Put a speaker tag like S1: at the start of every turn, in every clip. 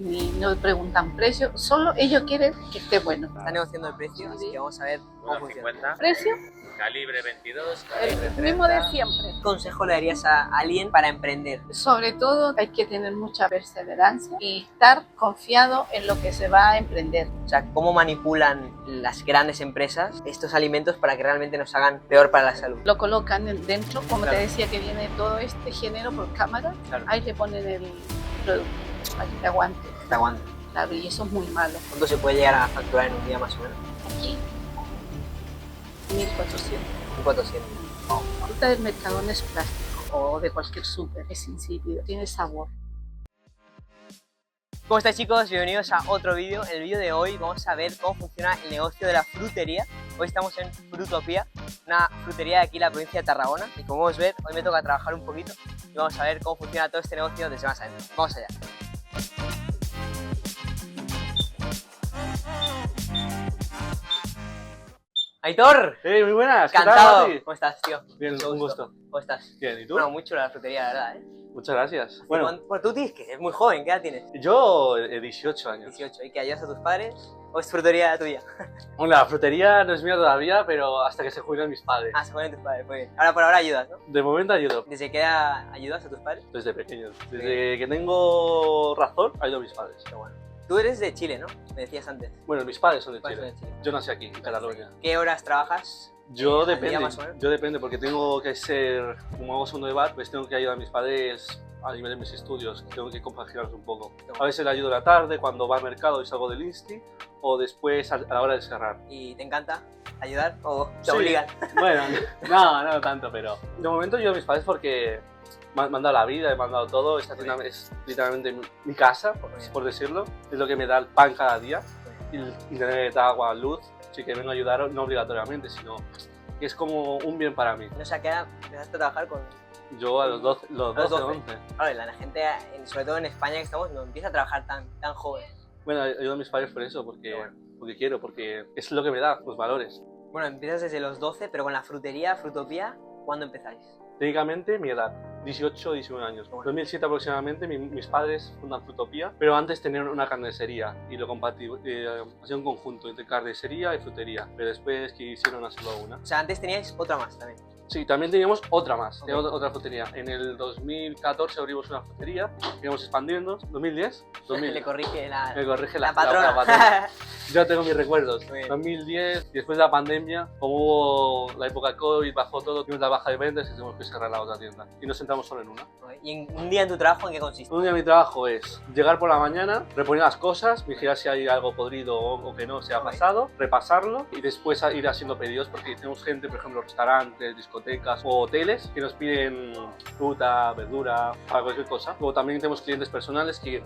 S1: Ni no preguntan precio, solo ellos quieren que esté bueno.
S2: Está negociando el precio, así que vamos a ver cómo funciona.
S3: 50,
S1: ¿Precio?
S3: calibre 22,
S1: El
S3: calibre
S1: mismo
S3: 30.
S1: de siempre.
S2: ¿Qué consejo le darías a alguien para emprender?
S1: Sobre todo hay que tener mucha perseverancia y estar confiado en lo que se va a emprender.
S2: O sea, ¿cómo manipulan las grandes empresas estos alimentos para que realmente nos hagan peor para la salud?
S1: Lo colocan dentro, como
S2: Claro.
S1: te decía que viene todo este género por cámara,
S2: Claro.
S1: ahí le ponen el producto para que te aguante.
S2: Te aguanta.
S1: Claro, y eso es muy malo.
S2: ¿Cuánto se puede llegar a facturar en un día más o menos?
S1: Aquí, 1400.
S2: Un 400.
S1: Ahorita el Mercadona es plástico o de cualquier súper, es insípido, tiene sabor.
S2: ¿Cómo estáis, chicos? Bienvenidos a otro vídeo. En el vídeo de hoy vamos a ver cómo funciona el negocio de la frutería. Hoy estamos en Frutopía, una frutería de aquí en la provincia de Tarragona. Y como vamos a ver, hoy me toca trabajar un poquito y vamos a ver cómo funciona todo este negocio desde más adentro. Vamos allá. Aitor,
S4: Muy buenas, ¿qué tal,
S2: encantado.
S4: Mati?
S2: ¿Cómo estás, tío?
S4: Bien,
S2: Mucho
S4: un gusto.
S2: ¿Cómo estás?
S4: Bien, ¿y tú?
S2: Bueno, muy chula la frutería, la verdad, ¿eh?
S4: Muchas gracias. Bueno,
S2: Bueno, tú tienes que es muy joven, ¿qué edad tienes?
S4: yo 18 años.
S2: 18. ¿Y que ayudas a tus padres? ¿O es frutería tuya?
S4: Bueno, la frutería no es mía todavía, pero hasta que se jubilen mis padres.
S2: Ah, se ponen tus padres, muy bien. Ahora por ahora ayudas, ¿no?
S4: De momento ayudo,
S2: ¿Desde qué edad ayudas a tus padres?
S4: desde pequeño. Desde que tengo razón, ayudo a mis padres.
S2: Qué bueno. Tú eres de Chile, ¿no? Me decías antes.
S4: Bueno, mis padres son de
S2: ¿Cuáles
S4: Chile.
S2: son de Chile?
S4: Yo nací aquí, en Cataluña.
S2: ¿Qué horas trabajas?
S4: Yo
S2: al día,
S4: depende,
S2: más o menos?
S4: yo depende, porque tengo que ser, como hago segundo de bar, pues tengo que ayudar a mis padres a nivel de mis estudios, tengo que compaginarlos un poco. A veces le ayudo a la tarde, cuando va al mercado y salgo del Insti, o después a la hora de cerrar.
S2: ¿Y te encanta ayudar o te
S4: Sí.
S2: obligan?
S4: Bueno, no tanto, pero de momento yo a mis padres porque me han dado la vida, me han dado todo. Esta tienda es literalmente mi casa, por decirlo. Es lo que me da el pan cada día. Y internet, agua, luz. Así que vengo a ayudar, no obligatoriamente, sino que es como un bien para mí.
S2: No sé a qué edad empezaste a trabajar con...
S4: Yo a los 12,
S2: los
S4: 12
S2: 12.
S4: 11.
S2: Claro, la gente, sobre todo en España que estamos, no empieza a trabajar tan joven.
S4: Bueno, ayudo a mis padres por eso,
S2: Qué bueno.
S4: porque quiero, porque es lo que me da, los valores.
S2: Bueno, empiezas desde los 12, pero con la frutería, Frutopía, ¿cuándo empezáis?
S4: Técnicamente mi edad, 18 o 19 años. En
S2: Bueno.
S4: 2007 aproximadamente mis padres fundan Frutopía, pero antes tenían una carnicería y lo hacían un conjunto entre carnicería y frutería, pero después quisieron hacerlo una.
S2: O sea, antes teníais otra más también.
S4: Sí, también teníamos otra más,
S2: Ok.
S4: teníamos otra frutería. En el 2014 abrimos una frutería, íbamos expandiendo, 2010, 2000.
S2: Le corrige la,
S4: Me corrige
S2: la patrona.
S4: patrona. Yo tengo mis recuerdos.
S2: Muy bien.
S4: 2010, después de la pandemia, como hubo la época COVID, bajó todo, tuvimos la baja de ventas y tuvimos que cerrar la otra tienda. Y nos sentamos solo en una.
S2: ¿Y un día en tu trabajo en qué consiste?
S4: Un día mi trabajo es llegar por la mañana, reponer las cosas, vigilar si hay algo podrido o que no se ha
S2: Ok.
S4: pasado, repasarlo y después ir haciendo pedidos porque tenemos gente, por ejemplo, restaurantes, discotecas o hoteles que nos piden fruta, verdura, para cualquier cosa. Luego también tenemos clientes personales que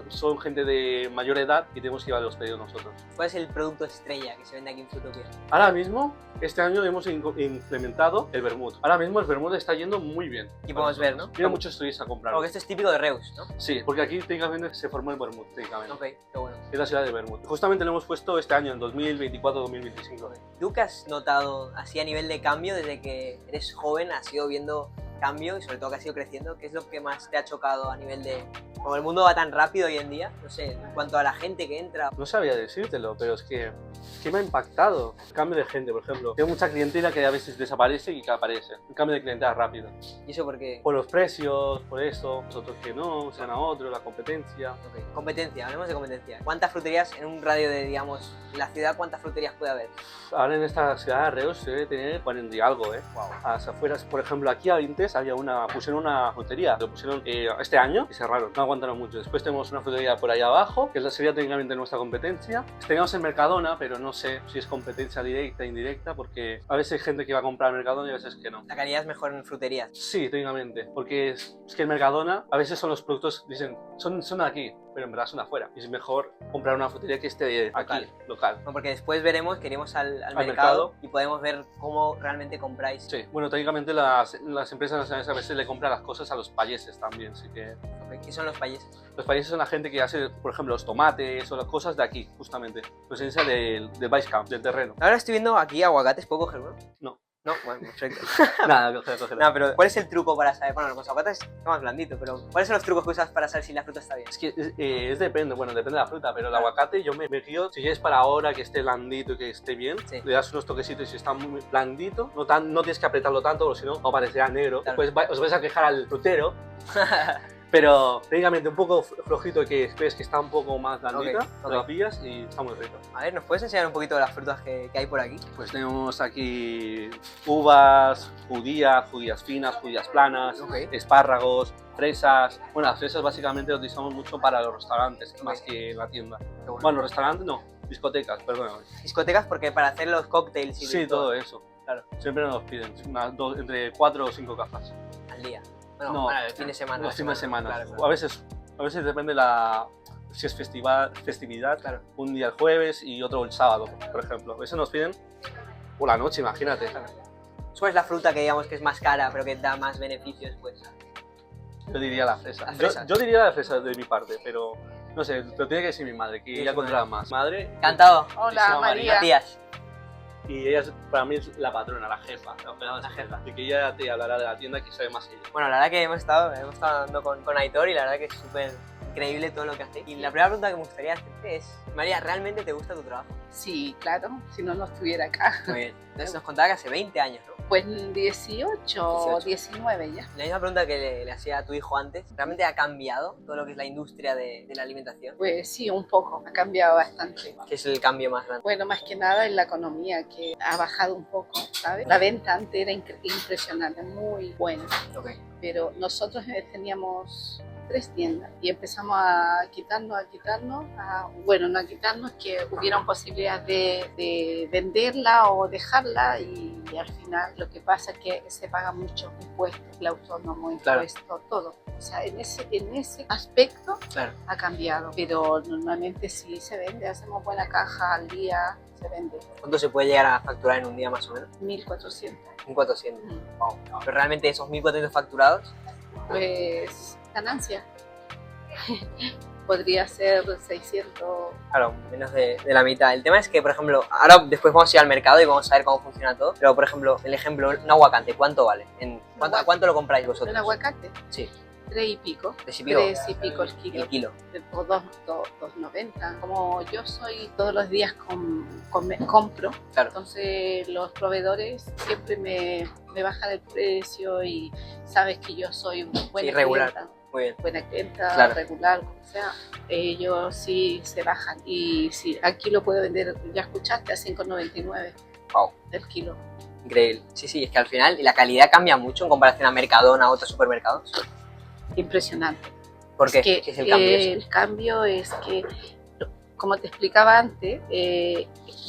S4: son gente de mayor edad y tenemos que llevar los pedidos nosotros.
S2: ¿Cuál es el producto estrella que se vende aquí en Frutopía?
S4: Ahora mismo, este año hemos implementado el vermut. Ahora mismo el vermut está yendo muy bien.
S2: Y podemos ver, ¿no?
S4: Vienen muchos turistas a comprarlo.
S2: Porque esto es típico de Reus, ¿no?
S4: Sí, porque aquí técnicamente se formó el vermut, técnicamente.
S2: Ok, qué bueno.
S4: Es la ciudad de Vermut. Justamente lo hemos puesto este año, en 2024-2025.
S2: ¿Tú qué has notado así a nivel de cambio desde que eres joven? ¿Has ido viendo cambio y sobre todo que has ido creciendo? ¿Qué es lo que más te ha chocado a nivel de... Como el mundo va tan rápido hoy en día, no sé, en cuanto a la gente que entra?
S4: No sabía decírtelo, pero es que me ha impactado. El cambio de gente, por ejemplo. Tengo mucha clientela que a veces desaparece y que aparece. Un cambio de clientela rápido.
S2: ¿Y eso porque...
S4: Por los precios, por eso. Nosotros que no, sean a otro, la competencia.
S2: Ok, competencia, hablemos de competencia. ¿Cuántas fruterías en un radio de, digamos, la ciudad, cuántas fruterías puede haber?
S4: Ahora en esta ciudad de Reus se debe tener 40 y algo,
S2: Wow.
S4: A las afueras, por ejemplo, aquí a Vintes pusieron una frutería. Lo pusieron este año y cerraron. No aguantaron mucho. Después tenemos una frutería por ahí abajo, que sería técnicamente nuestra competencia. Teníamos en Mercadona, pero no sé si es competencia directa e indirecta, porque a veces hay gente que va a comprar Mercadona y a veces que no.
S2: La calidad es mejor en fruterías.
S4: Sí, técnicamente, porque es que en Mercadona a veces son los productos, dicen, son aquí, pero en verdad son afuera. Y es mejor comprar una frutería que esté aquí, local.
S2: No, porque después veremos que iremos al
S4: mercado.
S2: mercado y podemos ver cómo realmente compráis.
S4: Sí, bueno, técnicamente las empresas nacionales a veces le compran las cosas a los payeses también, así que...
S2: Ok, ¿qué son los payeses?
S4: Los payeses son la gente que hace, por ejemplo, los tomates o las cosas de aquí, justamente. Procedencia del Basecamp, del terreno.
S2: Ahora estoy viendo aquí aguacates, ¿puedo coger uno?
S4: No.
S2: No, bueno, perfecto.
S4: Nada, cógela.
S2: No, pero ¿cuál es el truco para saber? Bueno, con zapatas es más blandito, pero ¿cuáles son los trucos que usas para saber si la fruta está bien?
S4: Es que depende, bueno, depende de la fruta, pero el aguacate yo me guío, si quieres para ahora que esté blandito y que esté bien,
S2: Sí.
S4: le das unos toquecitos y si está muy blandito, no tienes que apretarlo tanto, porque si no, parecerá negro.
S2: Claro.
S4: Después os vais a quejar al frutero, pero técnicamente un poco flojito que ves que está un poco más blandita,
S2: Ok.
S4: lo pillas y está muy rico.
S2: A ver, ¿nos puedes enseñar un poquito de las frutas que hay por aquí?
S4: Pues tenemos aquí uvas, judías finas, judías planas,
S2: Ok.
S4: espárragos, fresas. Bueno, las fresas básicamente las utilizamos mucho para los restaurantes, más que en la tienda.
S2: Qué bueno.
S4: Bueno, restaurantes no, discotecas, perdóname.
S2: Discotecas porque para hacer los cócteles y
S4: Sí, todo eso.
S2: Claro.
S4: Siempre nos piden entre 4 o 5 cajas.
S2: al día. Bueno,
S4: No,
S2: bueno, el fin de semana.
S4: Los fines de semana.
S2: Claro, claro.
S4: A veces depende si es festividad,
S2: Claro.
S4: un día el jueves y otro el sábado, por ejemplo. A veces nos piden por la noche, imagínate.
S2: ¿Cuál es la fruta que digamos que es más cara pero que da más beneficios? Pues
S4: Yo diría la fresa.
S2: La fresa.
S4: Yo diría la fresa de mi parte, pero no sé, lo tiene que decir mi madre, que
S2: Sí,
S4: ella
S2: su
S4: controla más. Madre,
S2: Cantado.
S1: Hola,
S4: Se llama
S1: María.
S2: Matías.
S4: y ella para mí es la patrona, la jefa. La jefa. Así que ella te hablará de la tienda que sabe más ella.
S2: Bueno, la verdad que hemos estado hablando con Aitor y la verdad que es súper increíble todo lo que hace. Y la primera pregunta que me gustaría hacerte es, María, ¿realmente te gusta tu trabajo?
S1: Sí, claro, si no estuviera acá.
S2: Muy bien. Entonces nos contaba que hace 20 años, ¿no?
S1: Pues 18, 19 ya.
S2: La misma pregunta que le hacía a tu hijo antes, ¿realmente ha cambiado todo lo que es la industria de la alimentación?
S1: Pues sí, un poco, ha cambiado bastante.
S2: ¿Qué es el cambio más grande?
S1: Bueno, más que nada en la economía, que ha bajado un poco, ¿sabes? La venta antes era impresionante, muy buena,
S2: Ok.
S1: pero nosotros teníamos 3 tiendas y empezamos a quitarnos, bueno, no a quitarnos, que hubieran posibilidades de venderla o dejarla y al final lo que pasa es que se paga mucho impuesto, el autónomo,
S2: Claro.
S1: impuesto, todo. O sea, en ese aspecto
S2: Claro.
S1: ha cambiado, pero normalmente sí se vende, hacemos buena caja al día, se vende
S2: ¿Cuánto se puede llegar a facturar en un día más o menos?
S1: 1.400.
S2: 1.400.
S1: Mm.
S2: Wow. Pero realmente esos 1.400 facturados,
S1: Pues ganancia. Podría ser 600.
S2: claro, menos de la mitad. El tema es que, por ejemplo, ahora después vamos a ir al mercado y vamos a ver cómo funciona todo. Pero, por ejemplo, un aguacate, ¿cuánto vale? ¿A cuánto lo compráis vosotros?
S1: ¿El aguacate?
S2: Sí,
S1: 3 y pico.
S2: 3 y pico.
S1: 3 y pico el kilo.
S2: El kilo.
S1: O 2.90. Como yo soy todos los días compro,
S2: Claro.
S1: entonces los proveedores siempre me bajan el precio y sabes que yo soy una buena
S2: Sí, regular.
S1: clienta.
S2: Muy bien.
S1: Buena clienta,
S2: Claro.
S1: regular, como sea, ellos sí se bajan. Y sí, aquí lo puedo vender, ya escuchaste, a 5.99
S2: Wow.
S1: el kilo.
S2: Increíble. Sí, sí, es que al final la calidad cambia mucho en comparación a Mercadona, a otros supermercados.
S1: Impresionante.
S2: ¿Por qué?
S1: Es que,
S2: ¿Qué es el cambio? ese?
S1: el cambio es que, como te explicaba antes,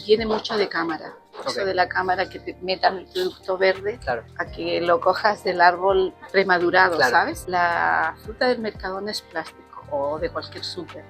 S1: viene mucho de cámara. Eso
S2: Ok.
S1: de la cámara, que te metan el producto verde
S2: Claro.
S1: a que lo cojas del árbol premadurado,
S2: Claro.
S1: ¿sabes? La fruta del Mercadona es plástico o de cualquier súper.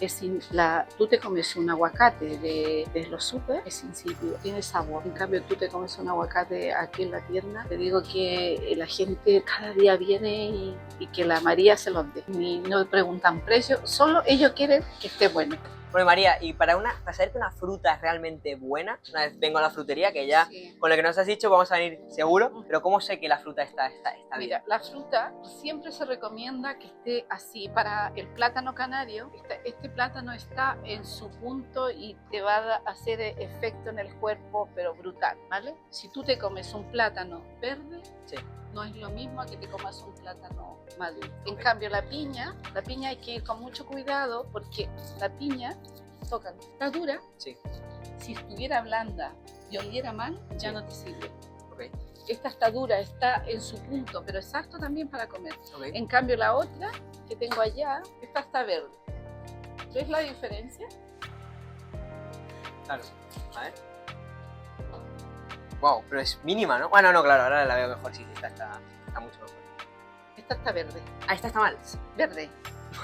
S1: Tú te comes un aguacate de los súper, es insípido, tiene sabor. En cambio, tú te comes un aguacate aquí en la tienda, te digo que la gente cada día viene y que la María se los dé. Ni no preguntan precio, solo ellos quieren que esté bueno.
S2: Bueno, María, y para saber que una fruta es realmente buena, una vez vengo a la frutería, que ya
S1: Sí.
S2: con lo que nos has dicho vamos a venir seguro, pero ¿cómo sé que la fruta está bien?
S1: Mira, la fruta siempre se recomienda que esté así. Para el plátano canario, este plátano está en su punto y te va a hacer efecto en el cuerpo, pero brutal, ¿vale? Si tú te comes un plátano verde,
S2: Sí.
S1: no es lo mismo a que te comas un plátano maduro. En
S2: Ok.
S1: cambio, la piña hay que ir con mucho cuidado porque la piña, tocan, está dura.
S2: Sí.
S1: Si estuviera blanda y oliera mal, ya
S2: Sí.
S1: no te sirve.
S2: Ok,
S1: Esta está dura, está en su punto, pero exacto también para comer.
S2: ok.
S1: En cambio, la otra que tengo allá, esta está verde. ¿Ves la diferencia?
S2: Claro. A ver. Wow, pero es mínima, ¿no? Bueno, no, claro, ahora la veo mejor, sí, esta está mucho mejor.
S1: Esta está verde.
S2: Ah, esta está mal.
S1: Verde.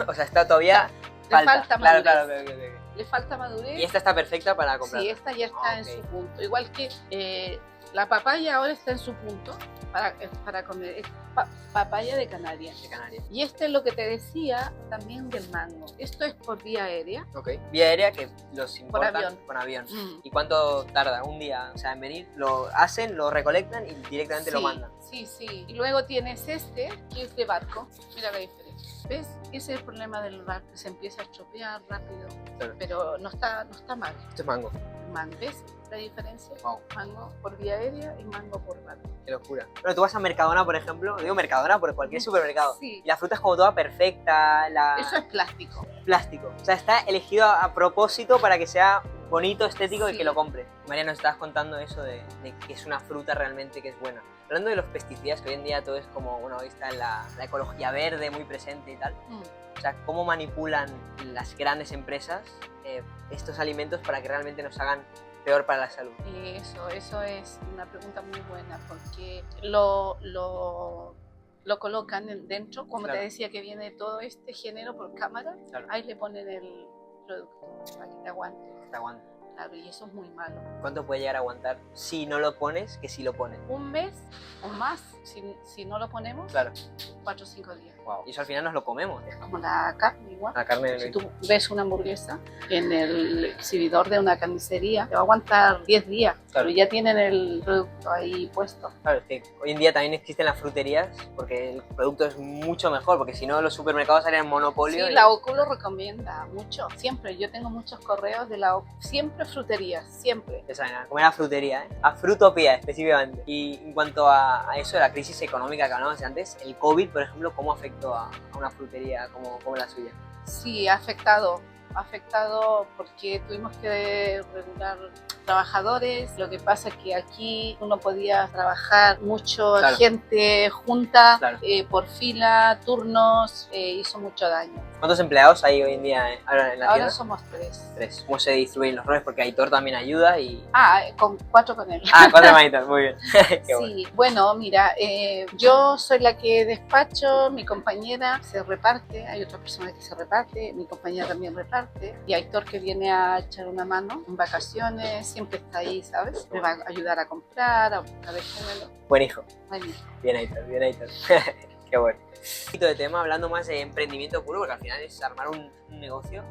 S2: O sea, está todavía...
S1: Le falta
S2: Claro,
S1: madurez.
S2: claro, ok.
S1: Le falta madurez.
S2: Y esta está perfecta para comprar.
S1: Sí, esta ya está
S2: Ah,
S1: en
S2: ok.
S1: su punto. Igual que La papaya ahora está en su punto para comer. Es papaya de Canarias.
S2: De Canarias.
S1: Y este es lo que te decía también del mango. Esto es por vía aérea.
S2: Ok. Vía aérea que los importan
S1: avión.
S2: con avión.
S1: Mm.
S2: ¿Y cuánto tarda? Un día, o sea, en venir, lo hacen, lo recolectan y directamente lo mandan.
S1: Sí, sí. Y luego tienes este, que es de barco. Mira la diferencia. ¿Ves? Ese es el problema del barco, que se empieza a estropear rápido.
S2: Claro.
S1: Pero no está mal.
S2: Esto es mango.
S1: Mango, ¿ves la diferencia?
S2: Wow.
S1: Mango por vía aérea y mango por barco.
S2: Qué locura. Bueno, tú vas a Mercadona, por ejemplo, digo Mercadona por cualquier supermercado.
S1: Sí.
S2: Y la fruta es como toda perfecta,
S1: Eso es plástico.
S2: plástico. O sea, está elegido a propósito para que sea bonito, estético y
S1: Sí.
S2: que lo compre. María, nos estabas contando eso de que es una fruta realmente que es buena. Hablando de los pesticidas, que hoy en día todo es como, bueno, hoy está la ecología verde muy presente y tal. O sea, cómo manipulan las grandes empresas estos alimentos para que realmente nos hagan peor para la salud.
S1: Eso es una pregunta muy buena porque lo colocan dentro, como
S2: Claro.
S1: te decía que viene todo este género por cámara,
S2: Claro.
S1: ahí le ponen el producto para que te aguante.
S2: Te aguanta.
S1: Claro, y eso es muy malo.
S2: ¿Cuánto puede llegar a aguantar si no lo pones que si lo pones?
S1: Un mes o más, si no lo ponemos,
S2: Claro.
S1: 4 o 5 días.
S2: Wow. Y eso al final nos lo comemos.
S1: Como la carne igual.
S2: La carne
S1: Si tú ves una hamburguesa en el exhibidor de una carnicería, te va a aguantar 10 días,
S2: Claro.
S1: pero ya tienen el producto ahí puesto.
S2: Claro, es que hoy en día también existen las fruterías porque el producto es mucho mejor, porque si no los supermercados harían monopolio.
S1: Sí,
S2: y-
S1: la OCU lo recomienda mucho, siempre. Yo tengo muchos correos de la OCU, siempre fruterías, siempre.
S2: Ya saben, a comer a frutería, a Frutopía específicamente. Y en cuanto a eso de la crisis económica que hablábamos antes, el COVID, por ejemplo, ¿cómo afectó a una frutería como la suya?
S1: Sí, ha afectado porque tuvimos que regular trabajadores. Lo que pasa es que aquí uno podía trabajar mucho,
S2: Claro.
S1: gente junta,
S2: Claro.
S1: por fila, turnos, hizo mucho daño.
S2: ¿Cuántos empleados hay hoy en día ahora en la
S1: Ahora
S2: tienda?
S1: somos 3.
S2: 3. ¿Cómo se distribuyen los roles? Porque Aitor también ayuda y...
S1: Con 4 con él.
S2: 4 manitas, muy bien. Qué bueno.
S1: Sí, bueno, mira, yo soy la que despacho, mi compañera se reparte, hay otra persona que se reparte, mi compañera también reparte, y Aitor que viene a echar una mano en vacaciones, siempre está ahí, ¿sabes? Me va a ayudar a comprar, a buscar el género.
S2: Buen hijo.
S1: Bueno,
S2: Bien, Aitor, bien, Aitor. Qué bueno. Un poquito de tema, hablando más de emprendimiento puro, porque al final es armar un negocio.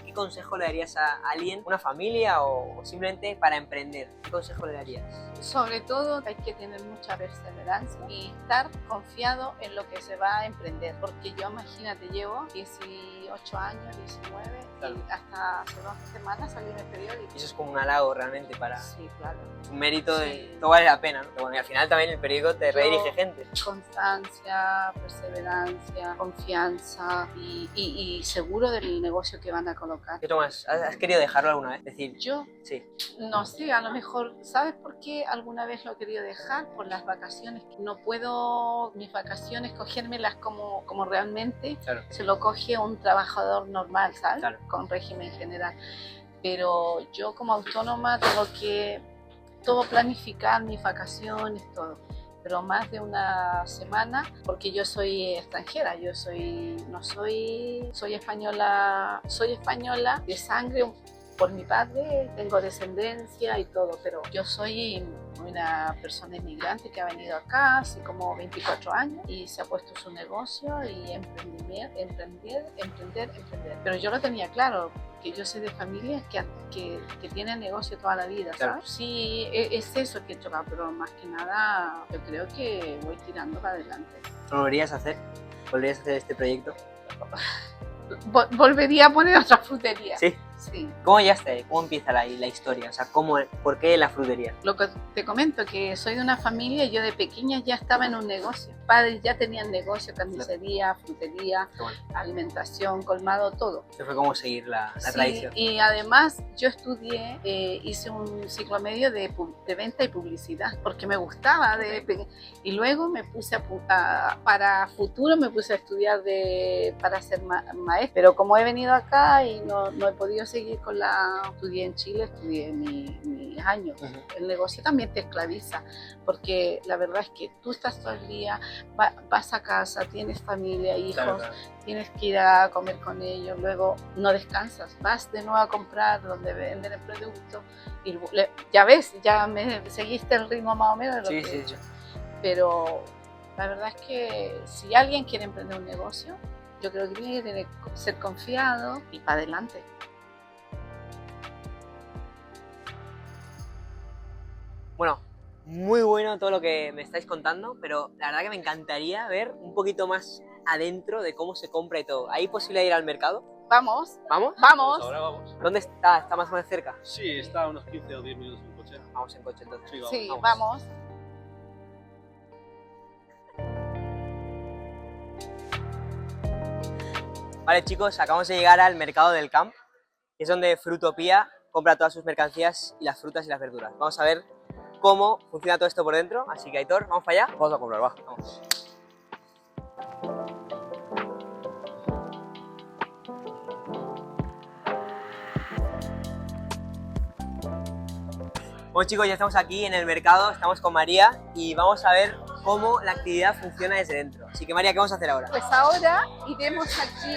S2: ¿Qué consejo le darías a alguien, una familia o simplemente para emprender? ¿Qué consejo le darías?
S1: sobre todo hay que tener mucha perseverancia y estar confiado en lo que se va a emprender, porque yo, imagínate, llevo 18 años, 19,
S2: Claro.
S1: y hasta hace 2 semanas salí en el periódico.
S2: Y eso es como un halago realmente para
S1: Sí, claro.
S2: un mérito de
S1: Sí.
S2: todo vale la pena, ¿no? Pero bueno, y al final también el periódico te
S1: Yo-
S2: redirige gente.
S1: Constancia, perseverancia, confianza y seguro del negocio que van a colocar.
S2: ¿Qué Tomás? ¿Has querido dejarlo alguna vez? Decir,
S1: Yo
S2: sí,
S1: no sé, a lo mejor, ¿sabes por qué alguna vez lo he querido dejar? Por las vacaciones. No puedo mis vacaciones cogérmelas como realmente
S2: claro.
S1: se lo coge un trabajador normal, ¿sabes?
S2: Claro.
S1: Con régimen general. Pero yo como autónoma tengo que todo planificar, mis vacaciones, todo. Pero más de una semana, porque yo soy extranjera, soy española de sangre por mi padre, tengo descendencia y todo, pero yo soy una persona inmigrante que ha venido acá hace como 24 años y se ha puesto su negocio y emprender. Pero yo lo tenía claro, que yo soy de familias que tienen negocio toda la vida,
S2: Claro.
S1: ¿sabes? Sí, es eso que he tocado, pero más que nada yo creo que voy tirando para adelante.
S2: ¿Lo volverías a hacer? ¿Volverías a hacer este proyecto?
S1: Volvería a poner otra frutería.
S2: Sí.
S1: Sí.
S2: ¿Cómo llegaste ahí? ¿Cómo empieza la historia? O sea, ¿por qué la frutería?
S1: Lo que te comento, que soy de una familia, yo de pequeña ya estaba en un negocio. Padres ya tenían negocio, carnicería, frutería,
S2: Qué bueno.
S1: alimentación, colmado, todo.
S2: Eso fue como seguir la
S1: Sí,
S2: tradición.
S1: y además yo estudié, hice un ciclo medio de venta y publicidad, porque me gustaba. Y luego me puse para futuro me puse a estudiar para ser maestra. Pero como he venido acá y no he podido yo seguí con estudié en Chile, estudié mis años. El negocio también te esclaviza, porque la verdad es que tú estás todo el día, vas a casa, tienes familia, hijos,
S2: Claro.
S1: tienes que ir a comer con ellos, luego no descansas, vas de nuevo a comprar donde venden el producto y ya ves, ya me seguiste el ritmo más o menos de lo
S2: Sí,
S1: que
S2: sí,
S1: he hecho. Pero la verdad es que si alguien quiere emprender un negocio, yo creo que tiene que ser confiado y para adelante.
S2: Bueno, muy bueno todo lo que me estáis contando, pero la verdad que me encantaría ver un poquito más adentro de cómo se compra y todo. ¿Hay posibilidad de ir al mercado?
S1: Vamos,
S2: ¿Vamos?
S1: vamos.
S4: Pues ahora vamos.
S2: ¿Dónde está? ¿Está más o menos cerca?
S4: Sí, está a unos 15 o 10 minutos en coche.
S2: Vamos en coche entonces.
S4: Sí, vamos.
S1: Sí, vamos.
S2: Vale, chicos, acabamos de llegar al mercado del Camp, que es donde Fruitopía compra todas sus mercancías y las frutas y las verduras. Vamos a ver cómo funciona todo esto por dentro. Así que, Aitor, ¿vamos para allá?
S4: Vamos a comprar, va.
S2: Vamos. Bueno, chicos, ya estamos aquí en el mercado, estamos con María y vamos a ver cómo la actividad funciona desde dentro. Así que, María, ¿qué vamos a hacer ahora?
S1: Pues ahora iremos aquí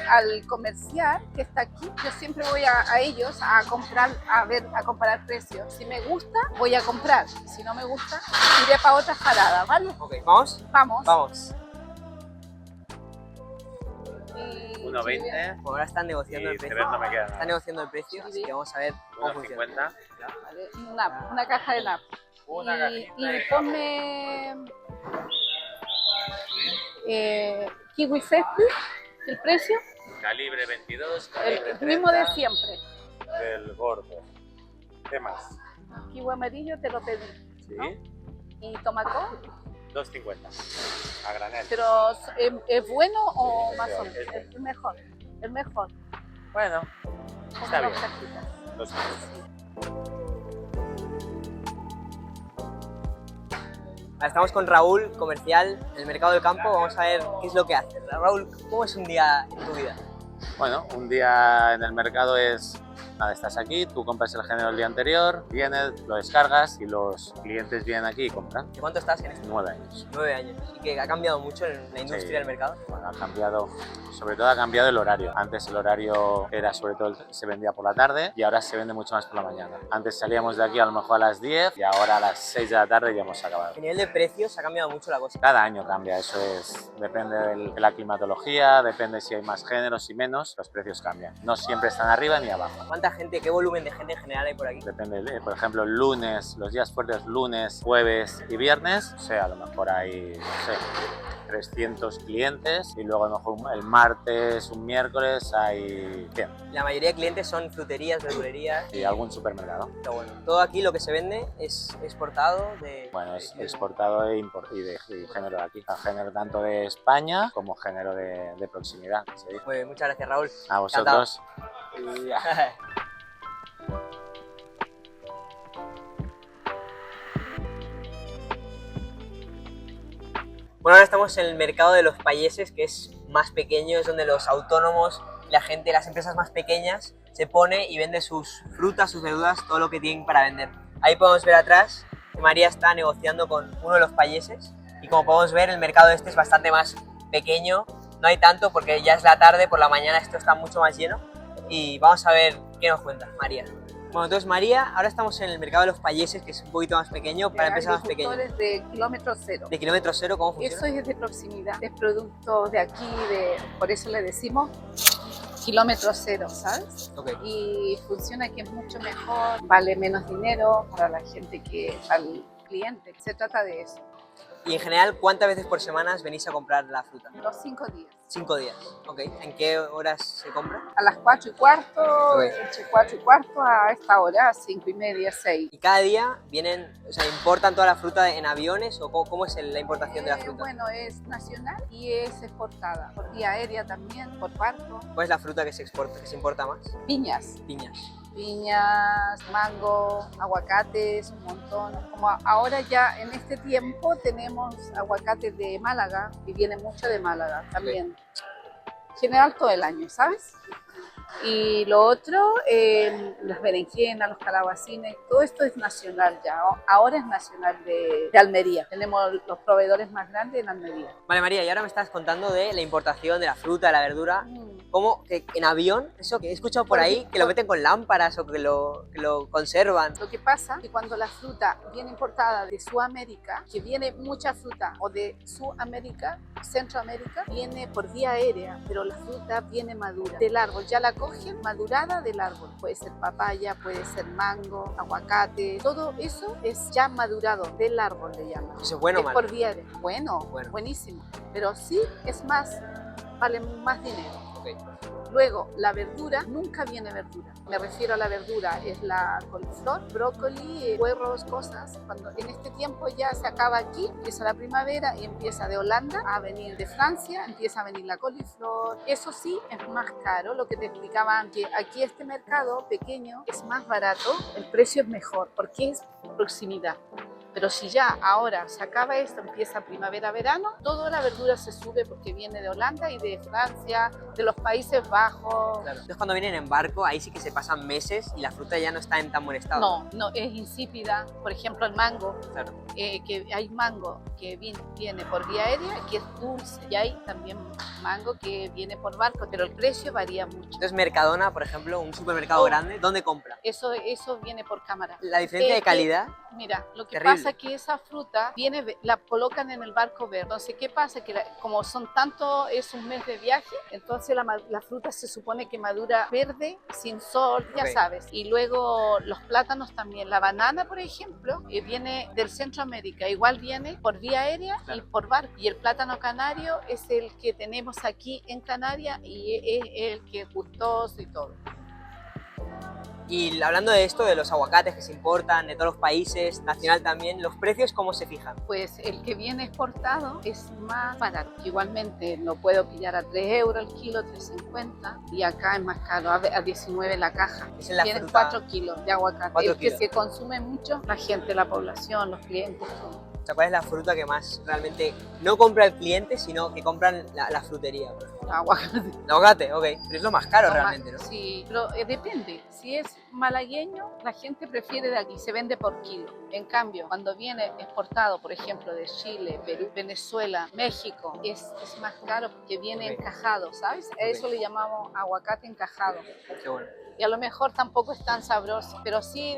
S1: al comercial que está aquí. Yo siempre voy a ellos a comprar, a comparar precios. Si me gusta, voy a comprar. Si no me gusta, iré para otras paradas, ¿vale?
S2: Ok, ¿vamos?
S1: Vamos.
S2: Vamos.
S1: Y-
S3: 1,20
S2: Bueno, ahora están negociando
S3: y
S2: el precio.
S3: CBER no me queda
S2: Están
S3: nada.
S2: negociando el precio, así que vamos a ver cómo funciona.
S3: 1,50.
S1: Vale, una caja de nap.
S3: Una cajita
S1: Y
S3: de
S1: ponme kiwi 50, el precio,
S3: Calibre 22,
S1: el
S3: calibre
S1: mismo de
S3: 30
S1: siempre.
S3: del gordo. ¿Qué más?
S1: Kiwi amarillo te lo pedí,
S3: Sí,
S1: ¿no? Y tomacón,
S3: 2,50. A granel.
S1: pero ¿es bueno o
S3: Sí,
S1: más o
S3: es
S1: menos?
S3: bueno.
S1: El mejor, el mejor.
S3: Bueno,
S1: Ponme
S3: está
S1: dos
S3: bien.
S1: cajitas.
S3: 2,50.
S2: Estamos con Raúl, comercial, en el mercado del campo. Vamos a ver qué es lo que hace. Raúl, ¿cómo es un día en tu vida?
S3: Bueno, un día en el mercado es... Nada, estás aquí, tú compras el género el día anterior, vienes, lo descargas y los clientes vienen aquí y compran.
S2: ¿De cuánto estás en esto?
S3: 9 años.
S2: 9 años. Y que ha cambiado mucho en la industria
S3: Sí.
S2: del mercado.
S3: Bueno, ha cambiado, sobre todo ha cambiado el horario. Antes el horario era sobre todo, se vendía por la tarde y ahora se vende mucho más por la mañana. Antes salíamos de aquí a lo mejor a las 10 y ahora a las 6 de la tarde ya hemos acabado.
S2: A nivel de precios ha cambiado mucho la cosa.
S3: Cada año cambia, eso es, depende de la climatología, depende si hay más géneros y menos, los precios cambian. No siempre están arriba ni abajo.
S2: ¿Cuánta gente, qué volumen de gente en general hay por aquí?
S3: Depende, por ejemplo, el lunes, los días fuertes lunes, jueves y viernes, o sea, a lo mejor hay, no sé, 300 clientes y luego a lo mejor el martes, un miércoles hay 100
S2: La mayoría de clientes son fruterías, verdulerías.
S3: y algún supermercado.
S2: Pero bueno, todo aquí lo que se vende es exportado de...
S3: Bueno, es exportado y de género de aquí, género tanto de España como género de proximidad. ¿Sí?
S2: Muy bien, muchas gracias, Raúl.
S3: A vosotros.
S2: Bueno, ahora estamos en el mercado de los payeses, que es más pequeño, es donde los autónomos, la gente, las empresas más pequeñas se pone y vende sus frutas, sus verduras, todo lo que tienen para vender. Ahí podemos ver atrás que María está negociando con uno de los payeses y como podemos ver el mercado este es bastante más pequeño, no hay tanto porque ya es la tarde, por la mañana esto está mucho más lleno y vamos a ver qué nos cuenta María. Bueno, entonces María, ahora estamos en el mercado de los payeses, que es un poquito más pequeño, para empresas más pequeñas.
S1: Agricultores de kilómetro cero.
S2: ¿De kilómetro cero cómo funciona?
S1: Eso es de proximidad, es producto de aquí, por eso le decimos kilómetro cero, ¿sabes?
S2: Ok.
S1: Y funciona que es mucho mejor, vale menos dinero para la gente que al cliente. Se trata de eso.
S2: Y en general, ¿cuántas veces por semana venís a comprar la fruta?
S1: Los 5 días.
S2: 5 días. Ok. ¿En qué horas se compra?
S1: A las 4:15,
S2: Ok.
S1: entre 4:15 a esta hora, 5:30, 6.
S2: Y cada día vienen, o sea, ¿importan toda la fruta en aviones o cómo es la importación de la fruta?
S1: Bueno, es nacional y es exportada por vía aérea también, por barco.
S2: ¿Cuál es la fruta que se exporta, que se importa más?
S1: Piñas.
S2: Piñas.
S1: Piñas, mango, aguacates, un montón. Como ahora ya en este tiempo tenemos aguacates de Málaga y viene mucho de Málaga también. En general todo el año, ¿sabes? Y lo otro, las berenjenas, los calabacines, todo esto es nacional ya. Ahora es nacional de Almería. Tenemos los proveedores más grandes en Almería.
S2: Vale, María, y ahora me estás contando de la importación de la fruta, de la verdura. ¿Cómo que en avión, eso que he escuchado por ahí, que lo meten con lámparas o que lo conservan?
S1: Lo que pasa es que cuando la fruta viene importada de Sudamérica, que viene mucha fruta, o de Sudamérica, Centroamérica, viene por vía aérea, pero la fruta viene madura del árbol, ya la cogen madurada del árbol. Puede ser papaya, puede ser mango, aguacate, todo eso es ya madurado del árbol, le llaman.
S2: ¿Eso es bueno o
S1: Es
S2: malo?
S1: por vía aérea. Bueno, buenísimo, pero sí es más, vale más dinero.
S2: Okay.
S1: Luego, la verdura, nunca viene verdura. Me refiero a la verdura, es la coliflor, brócoli, puerros, cosas. Cuando en este tiempo ya se acaba aquí, empieza la primavera y empieza de Holanda a venir de Francia, empieza a venir la coliflor. Eso sí, es más caro, lo que te explicaba antes. Aquí este mercado pequeño es más barato, el precio es mejor, porque es proximidad. Pero si ya ahora se acaba esto, empieza primavera-verano, toda la verdura se sube porque viene de Holanda y de Francia, de los Países Bajos.
S2: Claro. Entonces cuando vienen en barco, ahí sí que se pasan meses y la fruta ya no está en tan buen estado.
S1: No, no, es insípida. Por ejemplo, el mango,
S2: Claro.
S1: que hay mango que viene por vía aérea, que es dulce. Y hay también mango que viene por barco, pero el precio varía mucho.
S2: Entonces Mercadona, por ejemplo, un supermercado grande, ¿dónde compra?
S1: Eso viene por cámara.
S2: La diferencia de calidad.
S1: Mira, lo que
S2: Terrible.
S1: pasa es que esa fruta la colocan en el barco verde. Entonces, ¿qué pasa? Que como son tanto, es un mes de viaje, entonces la fruta se supone que madura verde, sin sol, ya sabes. Y luego los plátanos también. La banana, por ejemplo, viene del Centroamérica. Igual viene por vía aérea y por barco. Y el plátano canario es el que tenemos aquí en Canarias y es el que es gustoso y todo.
S2: Y hablando de esto, de los aguacates que se importan de todos los países, nacional también, ¿los precios cómo se fijan?
S1: Pues el que viene exportado es más barato. Igualmente lo puedo pillar a 3 euros el kilo, 3,50, y acá es más caro, a 19 la caja.
S2: Es la
S1: Tienen
S2: fruta...
S1: 4 kilos de aguacate.
S2: 4
S1: El que
S2: kilos.
S1: se consume mucho, la gente, la población, los clientes. Todo.
S2: O sea, ¿cuál es la fruta que más realmente no compra el cliente, sino que compran la frutería? Por ejemplo?
S1: Aguacate.
S2: El aguacate, ok. Pero es lo más caro
S1: Toma,
S2: realmente, ¿no?
S1: Sí, pero depende. Si es malagueño, la gente prefiere de aquí, se vende por kilo. En cambio, cuando viene exportado, por ejemplo, de Chile, Perú, Venezuela, México, es más caro porque viene encajado, ¿sabes? A eso le llamamos aguacate encajado.
S2: Qué bueno.
S1: Y a lo mejor tampoco es tan sabroso, pero sí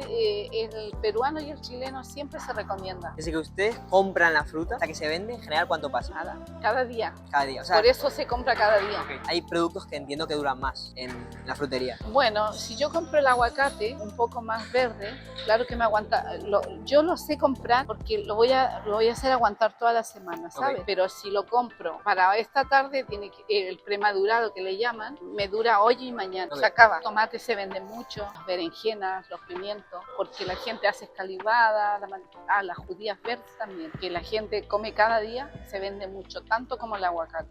S1: el peruano y el chileno siempre se recomienda.
S2: Desde que ustedes compran la fruta hasta que se vende, en general, ¿cuánto pasa?
S1: Nada, cada día.
S2: Cada día. O sea,
S1: Por eso se compra cada día.
S2: ok, hay productos que entiendo que duran más en la frutería.
S1: Bueno, si yo compro el aguacate un poco más verde, claro que me aguanta. Yo lo sé comprar porque lo voy a hacer aguantar toda la semana, ¿sabes?
S2: Ok.
S1: Pero si lo compro para esta tarde, el premadurado que le llaman, me dura hoy y mañana.
S2: Ok.
S1: Se acaba. Tomate se vende mucho, las berenjenas, los pimientos, porque la gente hace escalivada, las judías verdes también, que la gente come cada día, se vende mucho, tanto como el aguacate.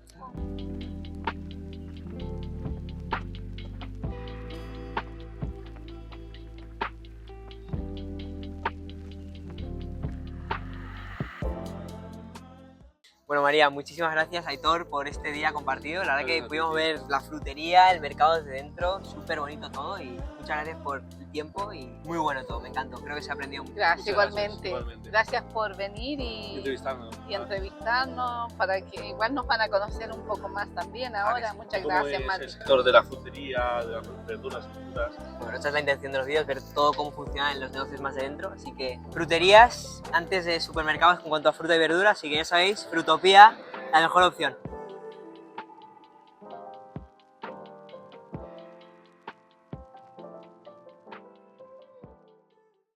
S2: Bueno, María, muchísimas gracias, Aitor, por este día compartido. La verdad que pudimos ver la frutería, el mercado desde dentro, súper bonito todo, y muchas gracias por el tiempo y muy bueno todo, me encantó. Creo que se ha aprendido mucho.
S1: Gracias,
S4: Muchas gracias,
S1: igualmente.
S4: igualmente.
S1: Gracias por venir y entrevistarnos, para que igual nos van a conocer un poco más también ahora. Muchas gracias,
S4: El
S1: Mati.
S4: sector de la frutería, de las verduras y frutas.
S2: Bueno, esta es la intención de los vídeos, ver todo cómo funcionan los negocios más de dentro. Así que fruterías antes de supermercados en cuanto a fruta y verdura, así que ya sabéis, Frutopía, la mejor opción.